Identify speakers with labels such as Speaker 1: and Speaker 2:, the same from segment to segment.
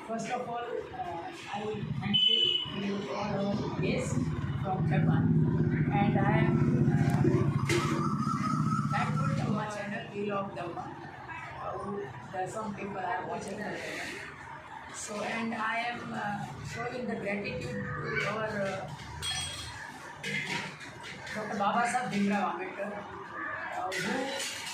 Speaker 1: First of all, I would thank you to all our guests from Japan, and I am thankful to my channel Wheel of Dhamma. There are some people are watching the channel. So, and I am showing the gratitude to our Dr. Baba Sahib Bhimrao Ambedkar, who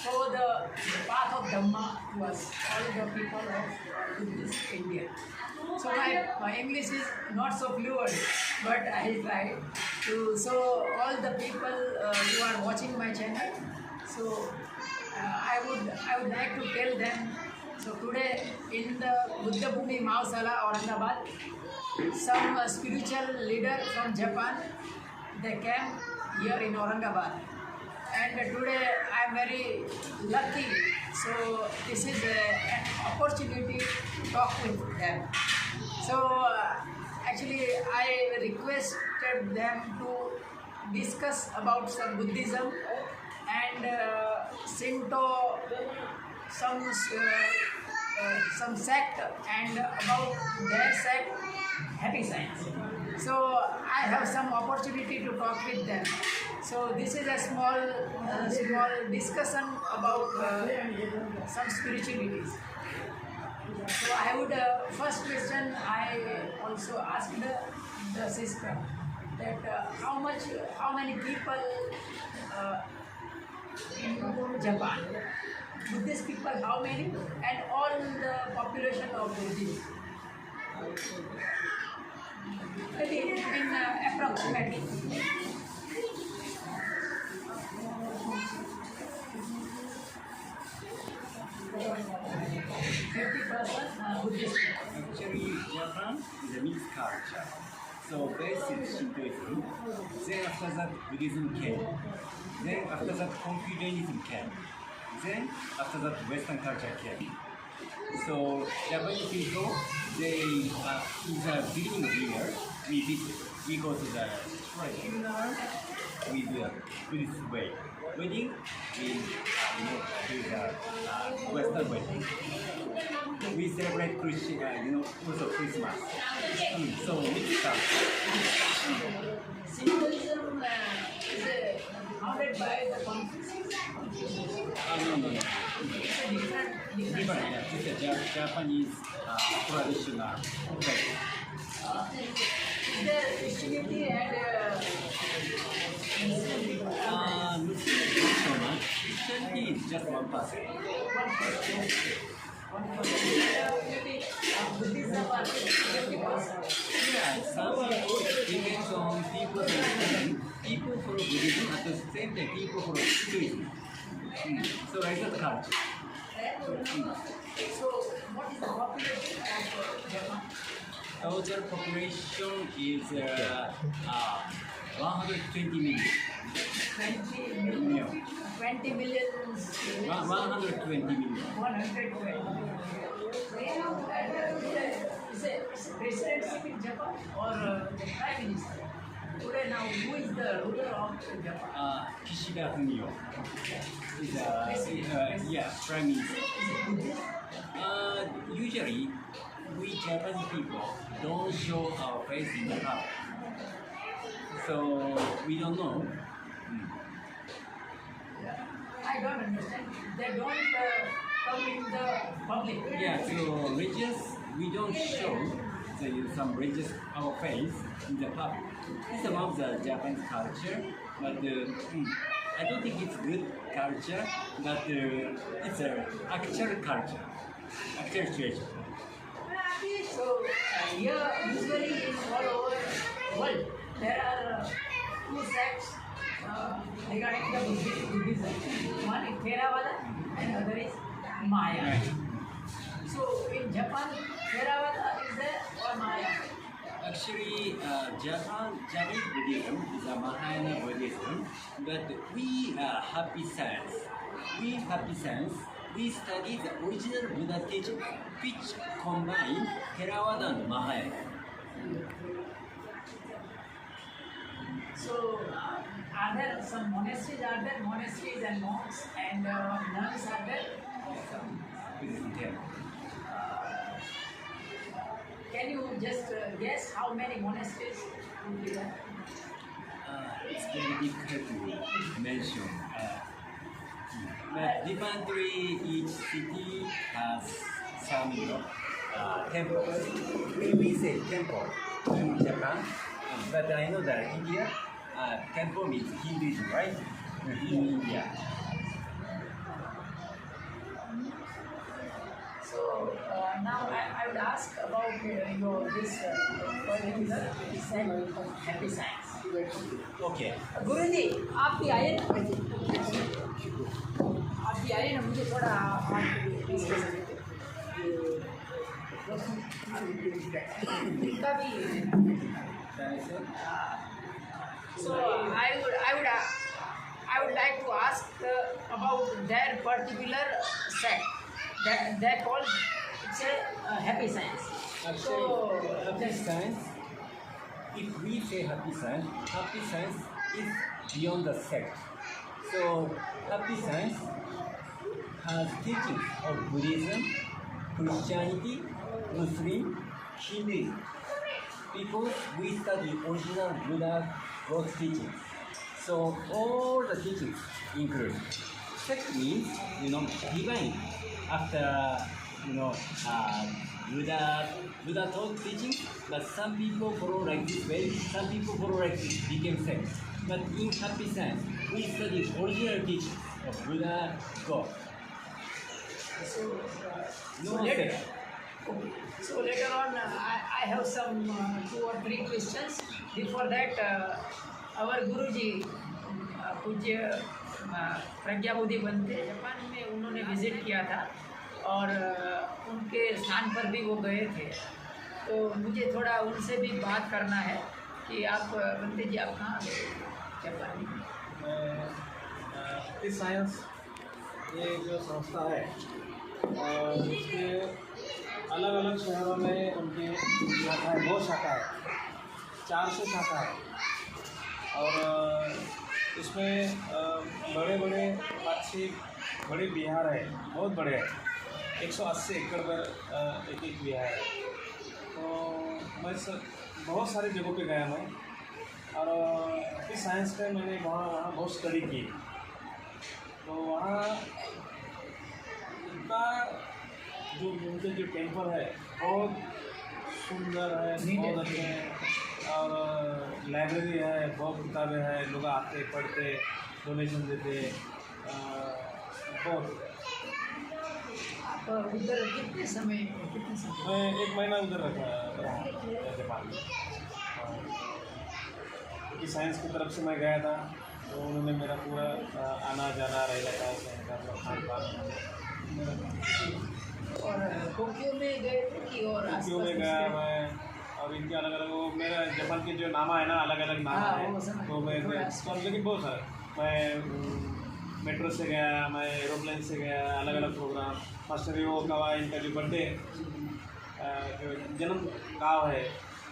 Speaker 1: show the path of Dhamma to us, all the people of this India. So my English is not so fluent, but I try to show all the people who are watching my channel. So I would like to tell them. So today in the Buddha Bhumi Mahasala, Aurangabad, some spiritual leader from Japan, they came here in Aurangabad, and today I am very lucky. So this is an opportunity to talk with them. So actually I requested them to discuss about some Buddhism and Shinto, some sect, and about their sect, Happy Science. So I have some opportunity to talk with them. So this is a small discussion about some spiritualities. So I would first question I also asked the sister that how many people in Japan, Buddhist people, how many, and all the population of Buddhists. Maybe in approximately. 50% Buddhist.
Speaker 2: Actually, Japan is a mixed culture. So first is Shintoism, then after that Buddhism came, then after that Confucianism came, then after that Western culture came. So Japanese people, they in the beginning of the year, we go to the shrine with the Buddhist way. Wedding in to the Western wedding. We celebrate Christian, also Christmas. So mixed up.
Speaker 1: Symbolism is founded by the Confucius.
Speaker 2: No.
Speaker 1: It's a different.
Speaker 2: Different, yeah. It's a Japanese traditional faith.
Speaker 1: Is there Christianity and
Speaker 2: Not so much. Christianity is just 1%.
Speaker 1: maybe Buddhism are 50%.
Speaker 2: Yeah, some people depends on people's understanding. People follow Buddhism at the same time people follow Hinduism. So like that culture.
Speaker 1: So what is the population of Japan?
Speaker 2: Total population is 120 million.
Speaker 1: 20 million. 20 million.
Speaker 2: 120 million.
Speaker 1: 120. Is it presidency in Japan or the prime minister? Today now, who is the ruler of Japan?
Speaker 2: Kishida Fumio is prime minister.
Speaker 1: Is it Buddhist?
Speaker 2: Usually, we Japanese people don't show our face in the crowd, so we don't know.
Speaker 1: I don't understand. They don't come in the public.
Speaker 2: Yeah, so religious, we don't show some religious our face in the public. It's about the Japanese culture, but I don't think it's good culture, but it's a actual culture, actual situation.
Speaker 1: So here, usually in all over world, there are two sects regarding the Buddhism. One is Theravada and other is Maya.
Speaker 2: Right.
Speaker 1: So in Japan, Theravada is there or Maya?
Speaker 2: Actually, Japanese Buddhism is a Mahayana Buddhism, but we Happy Science. We study the original Buddha teaching, which combine Theravada and Mahayana.
Speaker 1: So are there some monasteries? Are there monasteries and monks and nuns are there?
Speaker 2: Buddhism there.
Speaker 1: guess how many monasteries would be there?
Speaker 2: It's very difficult to mention. But differently, each city has some, temples. We say temple in Japan, but I know that India, temple means Hinduism, right? In India.
Speaker 1: So now I would ask about your this particular sect of happy science.
Speaker 2: Okay.
Speaker 1: गुरुजी आप भी आइए ना आप भी आइए ना मुझे थोड़ा इनका भी so I would like to ask about their particular sect that called it's a happy science.
Speaker 2: Actually, happy science, if we say happy science is beyond the sect. So, happy science has teachings of Buddhism, Christianity, Muslim, Hinduism. Because we study original Buddha wrote teachings. So, all the teachings include. Sect means, divine. After, Buddha taught teachings, but some people follow like this way, some people follow like this, became sect. But in happy science, we study original teachings of Buddha God.
Speaker 1: So later on, I have some 2 or 3 questions. Before that, our Guruji, पूज्य प्रज्ञा बुद्धि बनते Japan में उन्होंने visit किया था और उनके स्थान पर भी वो गए थे, तो मुझे थोड़ा उनसे भी बात करना है कि आप बनते जी आप कहाँ गए जापान में?
Speaker 3: इस साइंस ये जो संस्था है इसके अलग अलग शहरों में उनकी शाखाएँ बहुत शाखा है 400 शाखा है और इसमें बड़े बड़े अच्छी बड़े बिहार है बहुत बड़े है 180 एकड़ पर एक बिहार है। तो मैं बहुत सारी जगहों पे गया मैं और इस साइंस पे मैंने वहाँ बहुत स्टडी की। तो वहाँ उनका जो उनके जो टेम्पल है बहुत सुंदर है, बहुत अच्छे हैं और लाइब्रेरी है, बहुत किताबें हैं, लोग आते पढ़ते डोनेशन देते बहुत।
Speaker 1: आप उधर कितने समय
Speaker 3: मैं 1 महीना उधर रहा जापान में। क्योंकि साइंस की तरफ से मैं गया था तो उन्होंने मेरा पूरा आना जाना रहेगा था खान पान।
Speaker 1: और टोक्यो में गए थे कि और
Speaker 3: टोक्यो में गया मैं और इनके अलग अलग वो मेरा जापान के जो नाम है ना अलग अलग नाम है तो मैं लेकिन बहुत सारे मैं मेट्रो से गया, मैं एरोप्लेन से गया, अलग अलग प्रोग्राम मास्टर वो कवा इनका जो बर्थडे जो जन्म गाँव है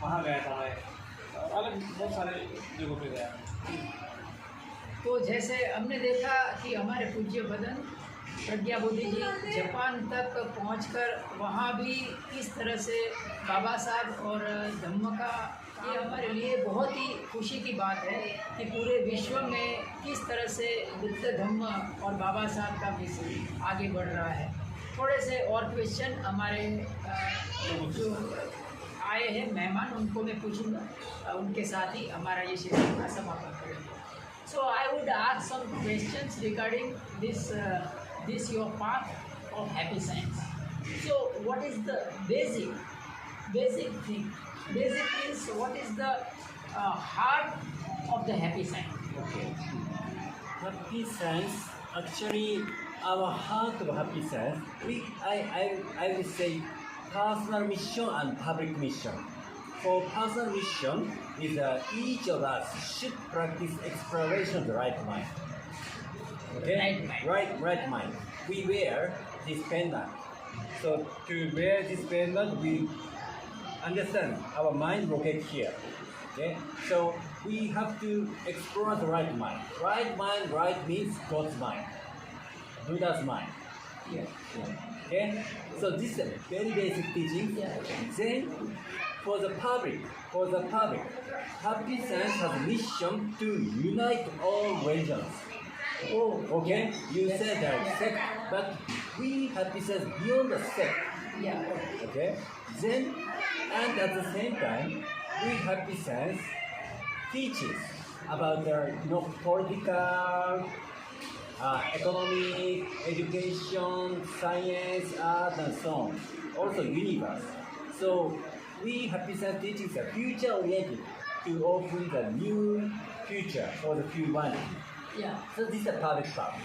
Speaker 3: वहाँ गया था मैं, अलग बहुत सारे जगहों पे गया।
Speaker 1: तो जैसे हमने देखा कि हमारे पूज्य बदन प्रज्ञा बुद्धि जी जापान तक पहुंचकर वहाँ भी किस तरह से बाबा साहब और धम्म का, ये हमारे लिए बहुत ही खुशी की बात है कि पूरे विश्व में किस तरह से बुद्ध धम्म और बाबा साहब का मिशन आगे बढ़ रहा है। थोड़े से और क्वेश्चन हमारे जो आए हैं मेहमान उनको मैं पूछूंगा, उनके साथ ही हमारा ये सेशन का समापन करेंगे। So I would ask some questions regarding this your path of happy science. So what is the basic thing? Basic is what is the heart of the happy science?
Speaker 2: Okay. Happy science, actually, our heart of happy science, I will say personal mission and public mission. For personal mission is each of us should practice exploration of the right mind. Okay? Right mind. We wear this pendant. So to wear this pendant, we understand our mind located here. Okay? So we have to explore the right mind. Right means God's mind, Buddha's mind.
Speaker 1: Yeah.
Speaker 2: Okay? So this is a very basic teaching.
Speaker 1: Yeah.
Speaker 2: Then for the public, Happy Science has a mission to unite all religions.
Speaker 1: Oh,
Speaker 2: Okay, you said that sect, but we Happy Science beyond the sect.
Speaker 1: yeah.
Speaker 2: Okay, then and at the same time, we Happy Science teaches about the political, economic, education, science, art, and so on. Also universe. So we Happy Science teaches the future oriented to open the new future for the humanity.
Speaker 1: Yeah,
Speaker 2: So this is a public part.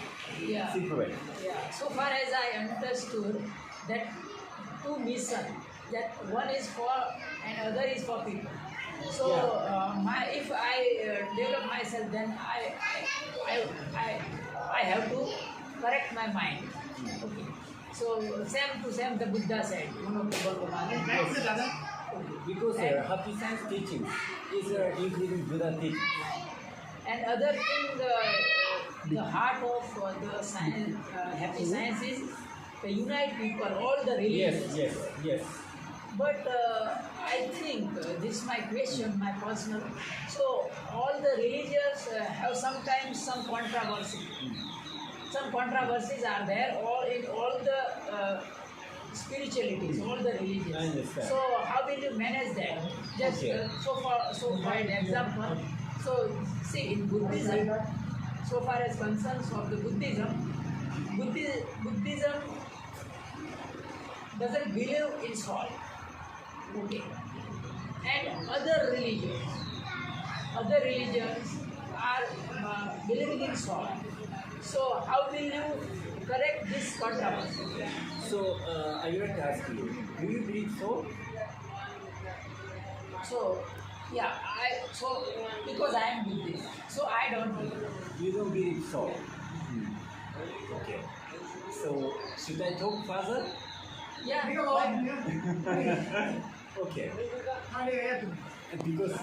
Speaker 1: yeah.
Speaker 2: Simple way.
Speaker 1: Yeah, so far as I understood that two mission, that one is for and other is for people. So if I develop myself, then I have to correct my mind. Okay. So same to same the Buddha said.
Speaker 2: Because Happy Science teaching is including Buddha teaching.
Speaker 1: And other thing, the heart of the science, happy science is to unite people, all the religions.
Speaker 2: Yes.
Speaker 1: But I think this is my question, my personal. So all the religions have sometimes some controversy. Some controversies are there, or in all the spiritualities, all the religions.
Speaker 2: I understand.
Speaker 1: So how will you manage that? Just
Speaker 2: Okay.
Speaker 1: so for an example, so see in Buddhism, so far as concerns of the Buddhism doesn't believe in soul. Okay. And other religions are believing in soul. So how will you correct this controversy?
Speaker 2: So I would like to ask you, do you believe so?
Speaker 1: So yeah, because I am Buddhist, so I don't believe.
Speaker 2: You don't believe so? Okay. So should I talk further?
Speaker 1: Yeah,
Speaker 2: Okay. Because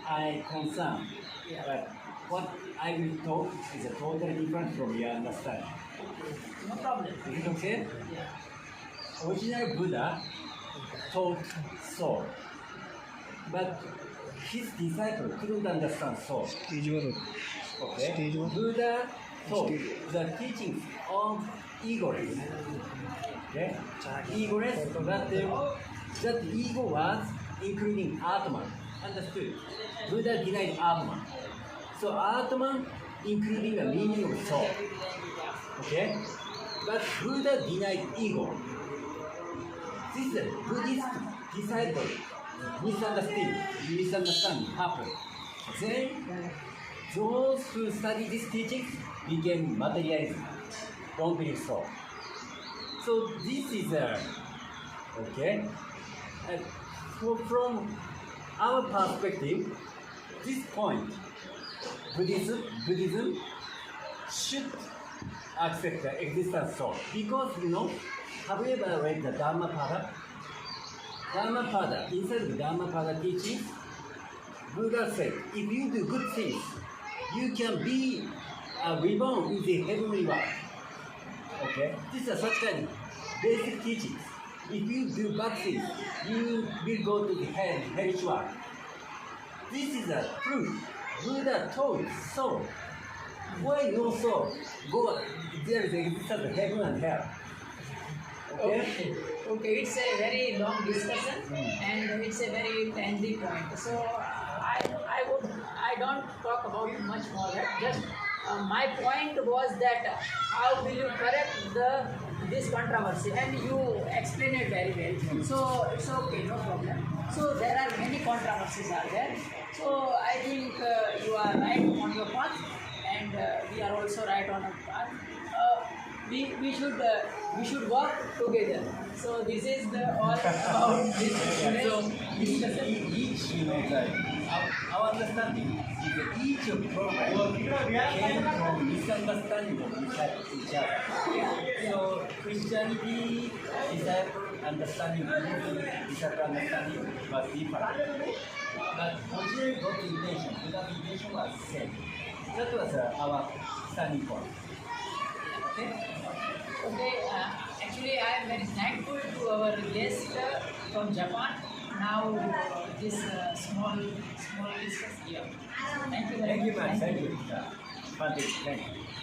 Speaker 2: I concern that what I will talk is a totally different from your understanding.
Speaker 1: no problem.
Speaker 2: Is it okay?
Speaker 1: Yeah.
Speaker 2: Original Buddha taught soul, but his disciple couldn't understand soul. Okay? Buddha taught the teachings of egoism. Okay? Egoism, that ego was including Atman. Understood? Buddha denied Atman. So Atman including the meaning of soul. Okay? But Buddha denied ego. This is a Buddhist disciple misunderstanding happened. Then those who study these teachings became materialism. Don't believe so. So this is okay. And from our perspective, this point, Buddhism should accept the existence of soul. Because have you ever read the Dhammapada? Dhammapada, inside the Dhammapada teaching, Buddha said, if you do good things, you can be reborn in the heavenly world. Okay? These are such kind of basic teachings. If you do bad things, you will go to the hellish world. This is a proof. Buddha taught soul. Why no soul? There is existence of heaven and hell. Okay?
Speaker 1: Okay, it's a very long discussion and it's a very lengthy point. So I don't talk about it much more. Just my point was that how will you correct this controversy, and you explain it very well. So it's okay, no problem. So there are many controversies are there. So I think you are right on your path, and we are also right on our path. We should work together. So this is all about this discussion.
Speaker 2: Our understanding is that each of the programs came from misunderstanding of each other. So Christianity, disciple understanding, disciple understanding was different. But originally God's intention, Buddha's intention was the same. That was our starting point. Okay?
Speaker 1: Okay, actually I am very thankful to our guest from Japan now this small discuss here. Thank you very
Speaker 2: Thank you,
Speaker 1: much.
Speaker 2: man. Thank you. Yeah. Fantastic. Thank you.